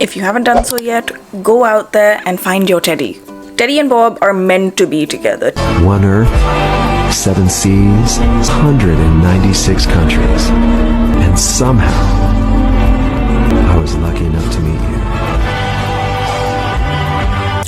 If you haven't done so yet, go out there and find your Teddy. Teddy and Bob are meant to be together. One Earth, 7 seas, 196 countries. And somehow, I was lucky enough to meet you.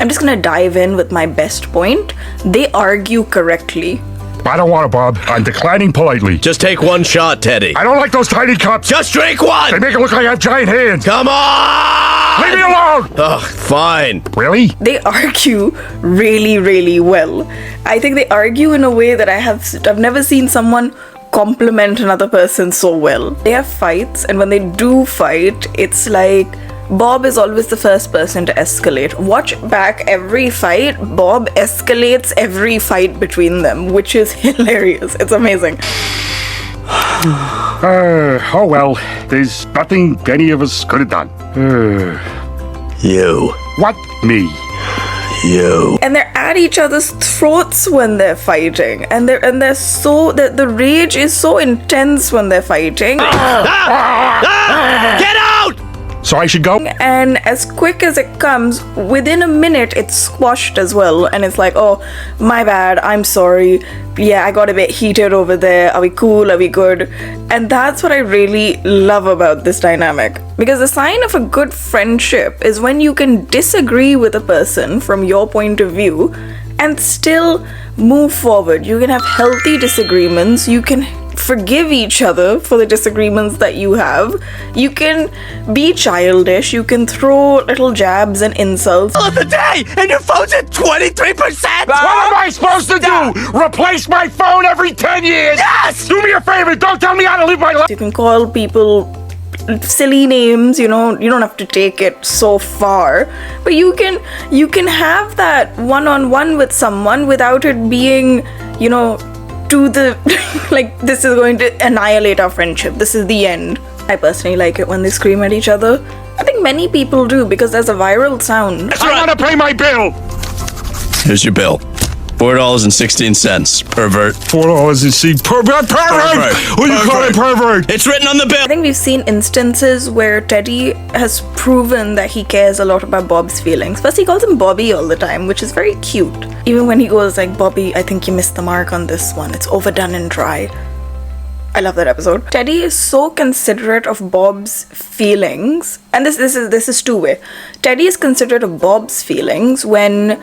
I'm just gonna dive in with my best point. They argue correctly. I don't want it, Bob. I'm declining politely. Just take one shot, Teddy. I don't like those tiny cups. Just drink one! They make it look like I have giant hands. Come on! Leave me alone! Ugh, fine. Really? They argue really, really well. I think they argue in a way that I've never seen someone compliment another person so well. They have fights, and when they do fight, it's like Bob is always the first person to escalate. Watch back every fight, Bob escalates every fight between them, which is hilarious. It's amazing. Oh well. There's nothing any of us could have done. You. What? Me? You. And they're at each other's throats when they're fighting, and they're so the rage is so intense when they're fighting. Get out! So I should go? And as quick as it comes, within a minute it's squashed as well, and it's like, oh, my bad, I'm sorry, yeah, I got a bit heated over there, are we cool, are we good? And that's what I really love about this dynamic, because the sign of a good friendship is when you can disagree with a person from your point of view and still move forward. You can have healthy disagreements, you can forgive each other for the disagreements that you have. You can be childish, you can throw little jabs and insults. Of the day, and your phone's at 23%! What am I supposed to do? Replace my phone every 10 years? Yes! Do me a favor, don't tell me how to live my life! You can call people silly names, you know, you don't have to take it so far, but you can have that one-on-one with someone without it being, you know, to the like, this is going to annihilate our friendship, this is the end. I personally like it when they scream at each other. I think many people do, because there's a viral sound. I want to pay my bill! Here's your bill. $4.16, pervert. $4.16. Pervert! Who you calling pervert? It's written on the bill! I think we've seen instances where Teddy has proven that he cares a lot about Bob's feelings. First, he calls him Bobby all the time, which is very cute. Even when he goes like, Bobby, I think you missed the mark on this one. It's overdone and dry. I love that episode. Teddy is so considerate of Bob's feelings. And this is two-way. Teddy is considerate of Bob's feelings when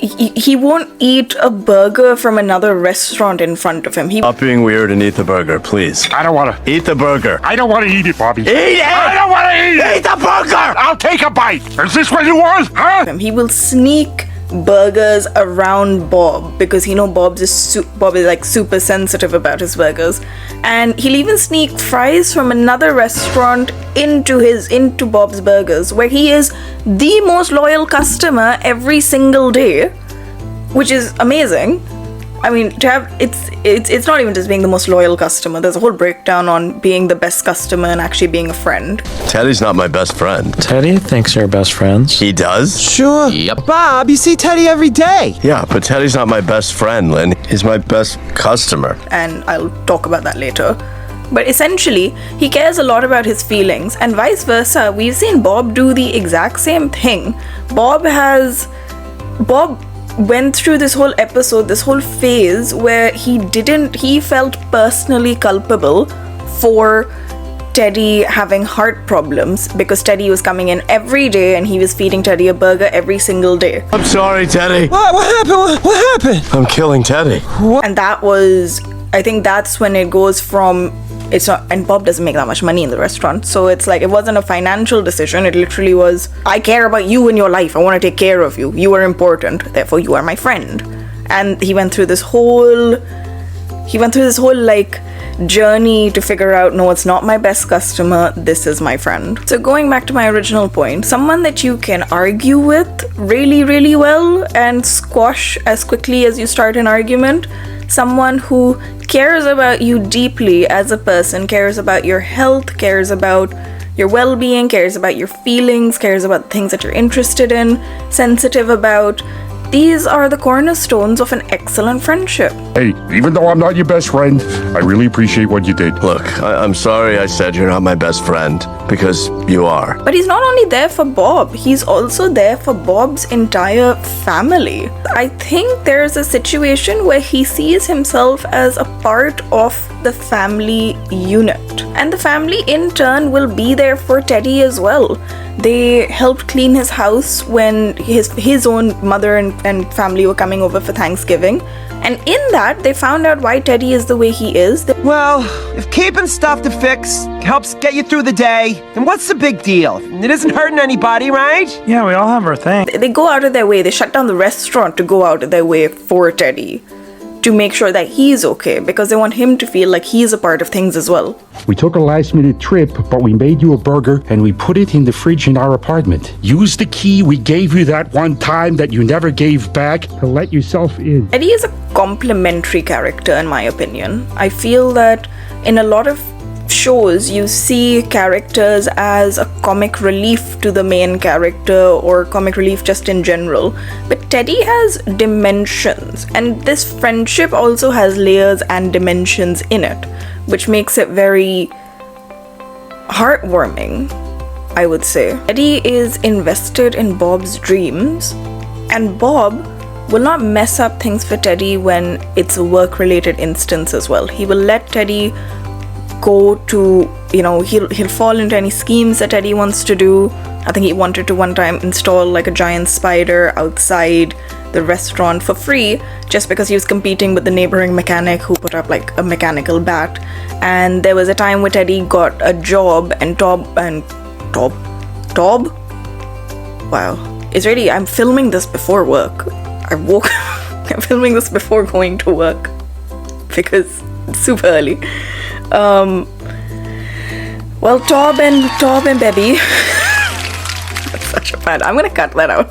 he won't eat a burger from another restaurant in front of him. Stop being weird and eat the burger, please. I don't want to. Eat the burger. I don't want to eat it, Bobby. Eat it! I don't want to eat it! Eat the burger! I'll take a bite. Is this what you want? Huh? He will sneak burgers around Bob because he knows Bob is like super sensitive about his burgers, and he'll even sneak fries from another restaurant into Bob's burgers, where he is the most loyal customer every single day, which is amazing. I mean, to have it's not even just being the most loyal customer. There's a whole breakdown on being the best customer and actually being a friend. Teddy's not my best friend. Teddy thinks they're best friends. He does? Sure. Yep. Bob, you see Teddy every day. Yeah, but Teddy's not my best friend, Lynn. He's my best customer. And I'll talk about that later. But essentially, he cares a lot about his feelings, and vice versa. We've seen Bob do the exact same thing. Bob went through this whole episode, this whole phase where he felt personally culpable for Teddy having heart problems because Teddy was coming in every day and he was feeding Teddy a burger every single day. I'm sorry, Teddy. What happened? What happened? I'm killing Teddy. And I think that's when it goes from, it's not, and Bob doesn't make that much money in the restaurant, so it's like, it wasn't a financial decision, it literally was, I care about you in your life, I want to take care of you, you are important, therefore you are my friend. And he went through this whole like journey to figure out, no, it's not my best customer, this is my friend. So going back to my original point, someone that you can argue with really, really well and squash as quickly as you start an argument, someone who cares about you deeply as a person, cares about your health, cares about your well-being, cares about your feelings, cares about things that you're interested in, sensitive about. These are the cornerstones of an excellent friendship. Hey, even though I'm not your best friend, I really appreciate what you did. Look, I'm sorry I said you're not my best friend, because you are. But he's not only there for Bob, he's also there for Bob's entire family. I think there's a situation where he sees himself as a part of the family unit. And the family in turn will be there for Teddy as well. They helped clean his house when his own mother and family were coming over for Thanksgiving. And in that, they found out why Teddy is the way he is. Well, if keeping stuff to fix helps get you through the day, then what's the big deal? It isn't hurting anybody, right? Yeah, we all have our thing. They go out of their way. They shut down the restaurant to go out of their way for Teddy, to make sure that he's okay, because they want him to feel like he's a part of things as well. We took a last-minute trip, but we made you a burger and we put it in the fridge in our apartment. Use the key we gave you that one time that you never gave back to let yourself in. Eddie is a complimentary character in my opinion. I feel that in a lot of shows you see characters as a comic relief to the main character or comic relief just in general, but Teddy has dimensions, and this friendship also has layers and dimensions in it, which makes it very heartwarming, I would say. Teddy is invested in Bob's dreams, and Bob will not mess up things for Teddy when it's a work-related instance as well. He will let Teddy go to, he'll fall into any schemes that Teddy wants to do. I think he wanted to one time install like a giant spider outside the restaurant for free just because he was competing with the neighboring mechanic who put up like a mechanical bat. And there was a time where Teddy got a job and Tob? Wow. It's really, I'm filming this before work. I'm filming this before going to work because it's super early. Well, Tob and Baby. That's such a bad. I'm gonna cut that out.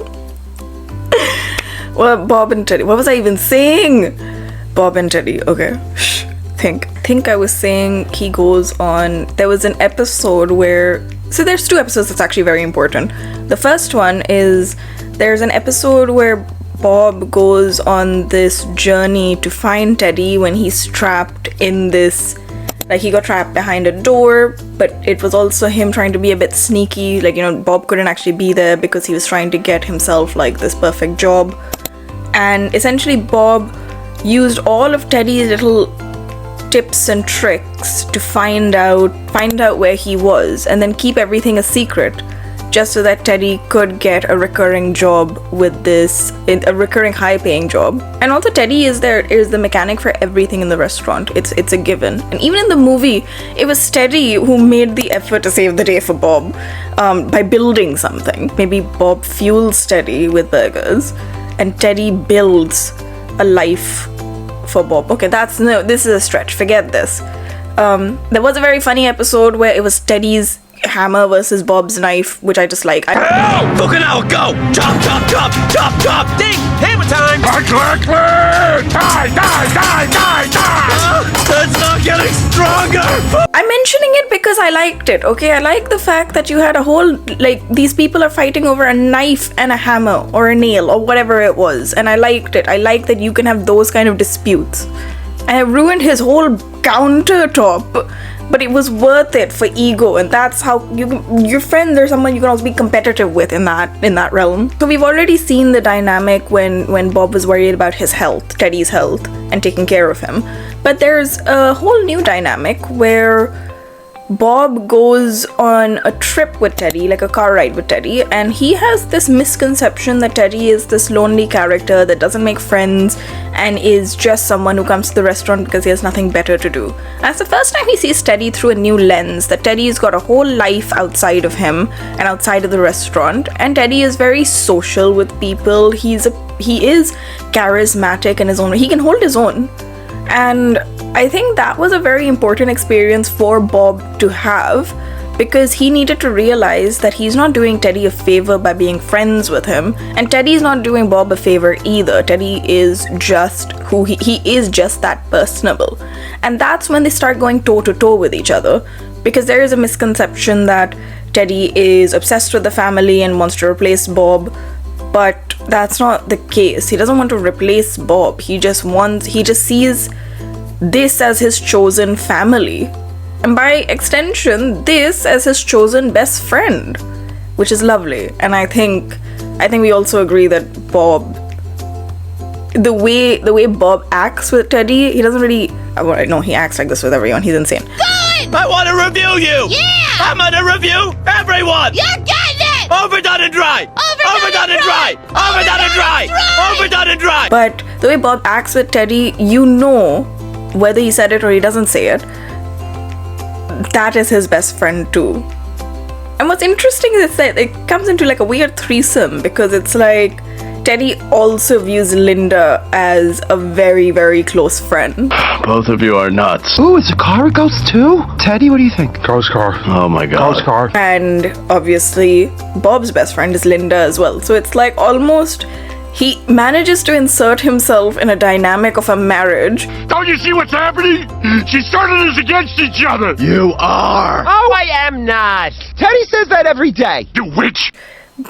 Well, Bob and Teddy. What was I even saying? Bob and Teddy. Okay. Shh. Think I was saying he goes on. There was an episode where. So there's two episodes that's actually very important. The first one is there's an episode where Bob goes on this journey to find Teddy when he's trapped in this. Like, he got trapped behind a door, but it was also him trying to be a bit sneaky. Like, Bob couldn't actually be there because he was trying to get himself, like, this perfect job. And essentially, Bob used all of Teddy's little tips and tricks to find out where he was, and then keep everything a secret, just so that Teddy could get a recurring job with a recurring high-paying job. And also Teddy is the mechanic for everything in the restaurant. It's a given. And even in the movie, it was Teddy who made the effort to save the day for Bob by building something. Maybe Bob fuels Teddy with burgers, and Teddy builds a life for Bob. Okay, this is a stretch. Forget this. There was a very funny episode where it was Teddy's hammer versus Bob's knife, which I just like. Go! Chop, chop, chop, chop, chop! Ding! Hammer time! Click! Die! That's not getting stronger! I'm mentioning it because I liked it, okay? I like the fact that you had a whole, like, these people are fighting over a knife and a hammer or a nail or whatever it was, and I liked it. I like that you can have those kind of disputes. And I ruined his whole countertop, but it was worth it for ego, and that's how your friends are someone you can also be competitive with in that realm. So we've already seen the dynamic when Bob was worried about his health, Teddy's health, and taking care of him. But there's a whole new dynamic where Bob goes on a trip with Teddy, like a car ride with Teddy, and he has this misconception that Teddy is this lonely character that doesn't make friends and is just someone who comes to the restaurant because he has nothing better to do. And it's the first time he sees Teddy through a new lens, that Teddy's got a whole life outside of him and outside of the restaurant, and Teddy is very social with people. He is charismatic in his own way. He can hold his own. And I think that was a very important experience for Bob to have, because he needed to realize that he's not doing Teddy a favor by being friends with him, and Teddy's not doing Bob a favor either. Teddy is just who he is, just that personable. And that's when they start going toe to toe with each other, because there is a misconception that Teddy is obsessed with the family and wants to replace Bob, but that's not the case. He doesn't want to replace Bob. He just sees this as his chosen family. And by extension, this as his chosen best friend, which is lovely. And I think we also agree that Bob, the way Bob acts with Teddy, he doesn't really, well, no, he acts like this with everyone. He's insane. Good! I want to review you! Yeah! I'm gonna review everyone! You're getting it! Overdone and dry! Overdone and dry! Overdone and dry! Overdone and dry! But the way Bob acts with Teddy, you know, whether he said it or he doesn't say it, that is his best friend too. And what's interesting is that it comes into like a weird threesome, because it's like Teddy also views Linda as a very, very close friend. Both of you are nuts. Ooh, is the car a ghost too? Teddy, what do you think? Ghost car. Oh my god. Ghost car. And obviously, Bob's best friend is Linda as well. So it's like almost he manages to insert himself in a dynamic of a marriage. Don't you see what's happening? She started us against each other. You are! Oh, I am not. Teddy says that every day. You witch.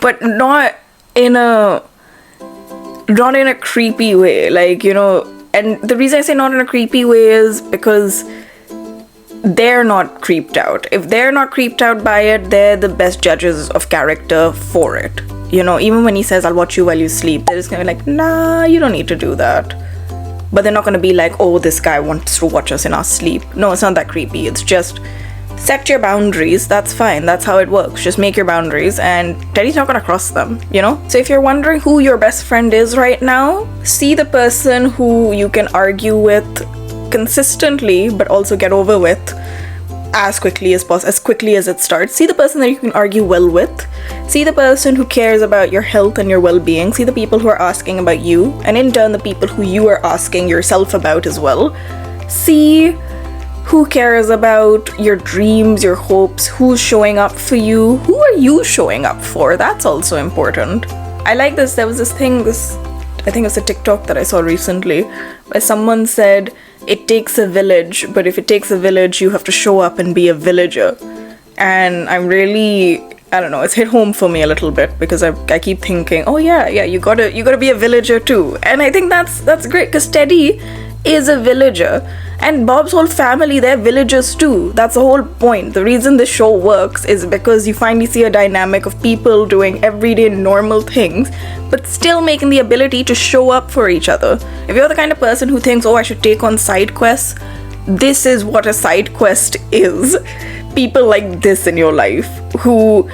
But not in a creepy way, like, you know. And the reason I say not in a creepy way is because they're not creeped out. If they're not creeped out by it, they're the best judges of character for it. You know, even when he says, I'll watch you while you sleep, they're just gonna be like, nah, you don't need to do that. But they're not gonna be like, oh, this guy wants to watch us in our sleep. No, it's not that creepy. It's just set your boundaries. That's fine. That's how it works. Just make your boundaries, and Teddy's not gonna cross them, you know? So if you're wondering who your best friend is right now, see the person who you can argue with consistently, but also get over with as quickly as possible, as quickly as it starts. See the person that you can argue well with. See the person who cares about your health and your well-being. See the people who are asking about you, and in turn the people who you are asking yourself about as well. See who cares about your dreams, your hopes, who's showing up for you, who are you showing up for? That's also important. I like this. There was this thing, I think it was a TikTok that I saw recently, where someone said, it takes a village, but if it takes a village, you have to show up and be a villager. And I'm really, I don't know, it's hit home for me a little bit, because I keep thinking, oh yeah, you gotta be a villager too. And I think that's great, because Teddy is a villager, and Bob's whole family, they're villagers too. That's the whole point. The reason this show works is because you finally see a dynamic of people doing everyday normal things, but still making the ability to show up for each other. If you're the kind of person who thinks, oh, I should take on side quests, this is what a side quest is. People like this in your life, who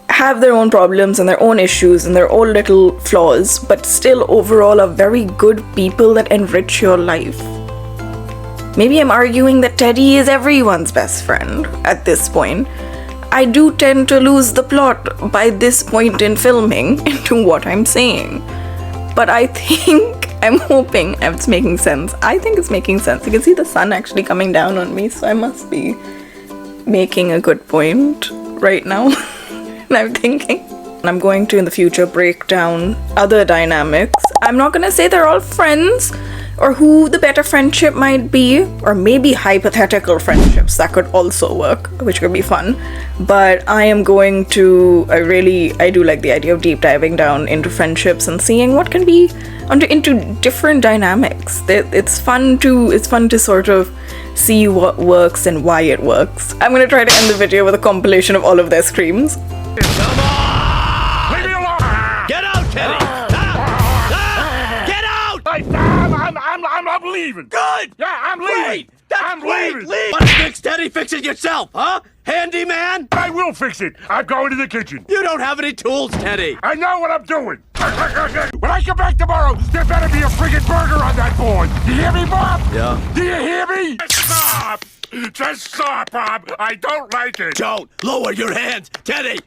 have their own problems and their own issues and their own little flaws, but still overall are very good people that enrich your life. Maybe I'm arguing that Teddy is everyone's best friend at this point. I do tend to lose the plot by this point in filming into what I'm saying. But I think, I'm hoping it's making sense. I think it's making sense. You can see the sun actually coming down on me, so I must be making a good point right now. And I'm thinking. I'm going to, in the future, break down other dynamics. I'm not gonna say they're all friends, or who the better friendship might be, or maybe hypothetical friendships that could also work, which could be fun. But I am going to, I do like the idea of deep diving down into friendships and seeing what can be into different dynamics. It's fun to sort of see what works and why it works. I'm gonna try to end the video with a compilation of all of their screams. Come on! Leave me alone! Get out, Teddy! Get out! I'm leaving. Good! Yeah, I'm leaving. Great! That's I'm great! leaving. Leave! Want to fix Teddy? Fix it yourself, huh? Handyman? I will fix it. I'm going to the kitchen. You don't have any tools, Teddy! I know what I'm doing. When I come back tomorrow, there better be a friggin' burger on that board. You hear me, Bob? Yeah. Do you hear me? Stop! Just stop, Bob. I don't like it. Don't! Lower your hands! Teddy!